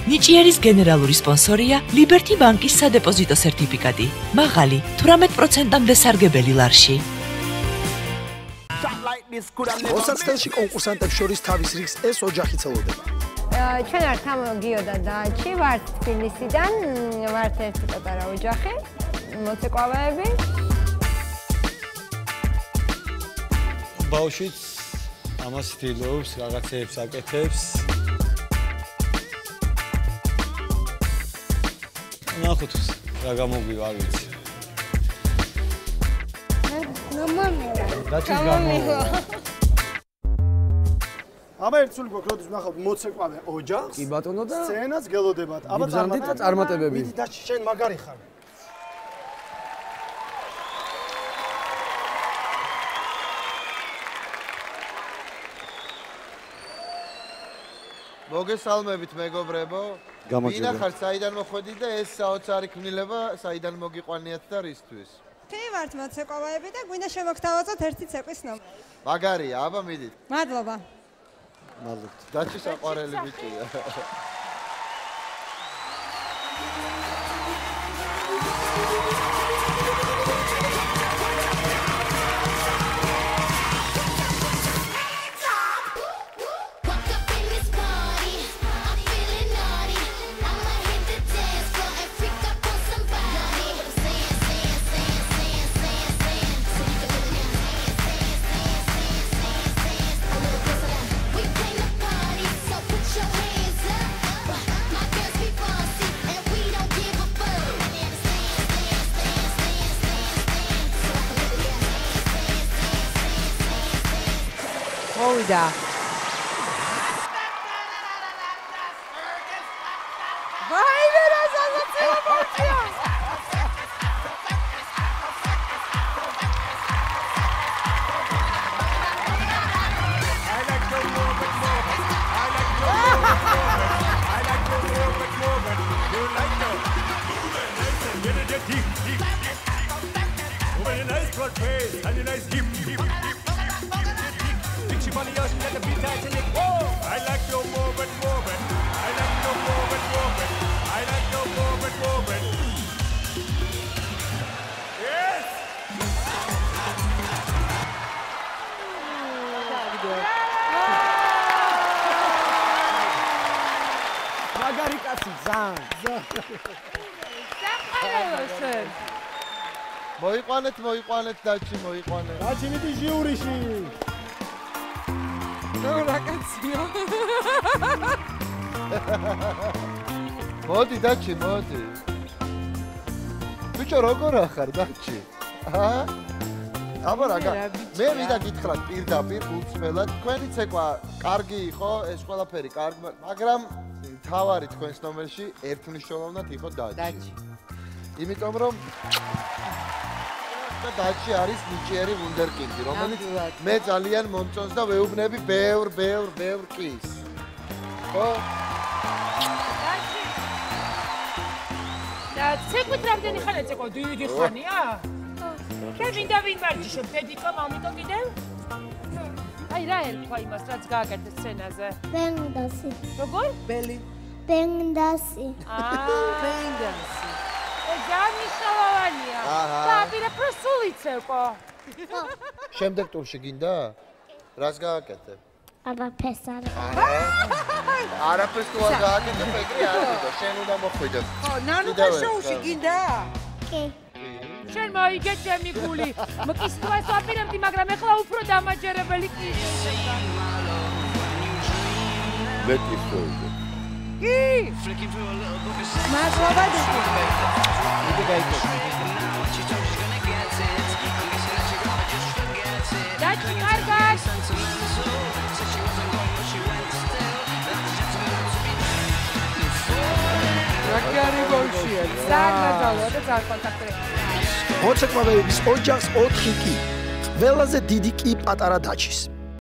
ნიჭიერის გენერალური სპონსორია ლიბერთი ბანკის სადეპოზიტო სერტიფიკატი. მაღალი 18%-მდე სარგებელი ლარში. მოსაცდელში კონკურსანტებს შორის თავის რიგს ეს ოჯახი ცელოდება. ჩვენ ვართ გიო და დაჩი, ვართ თბილისიდან, ვართ ერთი პატარა ოჯახი, მოცეკვავეები. ბავშვიც ამას ცდილობს, რაღაცეებს აკეთებს. ნახოთ რა გამოგვივა, არ ვიცი. დაჩის გამოვა. აბა ერთსული გვაქვს, როდის ვნახავთ მოცეკვავე ოჯახს. კი ბატონო და სცენაც გელოდებათ. აბა წარმატებები. მიდი დაჩი, შენ მაგარი ხარ. მოგესალმებით მეგობრებო. ვინა ხარ, საიდან მოხვედით და ეს საოცარი ქმნილება საიდან მოგიყვანიათ და რისთვის? თქვენი ვართ მოცეკვავეები და გვინდა შემოგთავაზოთ ერთი ცეკვის ნომერი. მაგარია, აბა მიდით. მადლობა. მადლობთ. დაჩი საყვარელი ბიჭია. მოვიდა. ვაიმე რა სანაცვლო მოწია. მაგარი კაცი ზან. მოიყვანეთ დაჩი, მოიყვანეთ. დაჩი მიდი ჟიურიში. რა კაცია. მოდი დაჩი, მოდი. ბიჭო როგორ ახარ დაჩი? აბა რა მე მინდა გითხრათ პირდაპირ უცმელად, თქვენი ცეკვა კარგი იყო, ეს ყველაფერი კარგი, მაგრამ თავარი თქვენს ნომერში ერთმნიშვნელოვნად იყო დაჩი. იმიტომ რომ დაჩი არის ნიჭიერი ვუნდერკინდი, რომელიც მე ძალიან მომწონს და ვეუბნები ბევრ კის. ხო? და ცეკვით რამდენი ხანია ცეკვა? დიდი ხანია? შენ მინდა ვინ მარჯიშობ, დედიკა, მამიკა კიდევ? აი რა ერქვა იმას, რაც გააკეთე სცენაზე? ბენდასი. როგორ? ბელი. ბენდასი. ბენდასი. ჯანიშნავანია. და პროსული ცეკვა. შემდეგ ტურში გინდა? რას გააკეთე? აბა ფესარი. არაფერს თუ არ გააკეთე, ეგრე არ გინდა, შენ უნდა მოხვიდე. ხო, ნანუკა შოუში გინდა? კი. შენ მოიგე ჩემი გული. მკისობას ვაპირებდი, მაგრამ ეხლა უფრო დამაჯერებელი კი. მეტი შოუზე. კი. მადლობა დედიკა. მიდი გაიგე. დაჩი კარგად. რაკარი გოლშია. საგრძელო და ზარკონტაქტი. მოცეკვავეების ოჯახს 4 კი. ყველაზე დიდი კი პატარა დაჩის.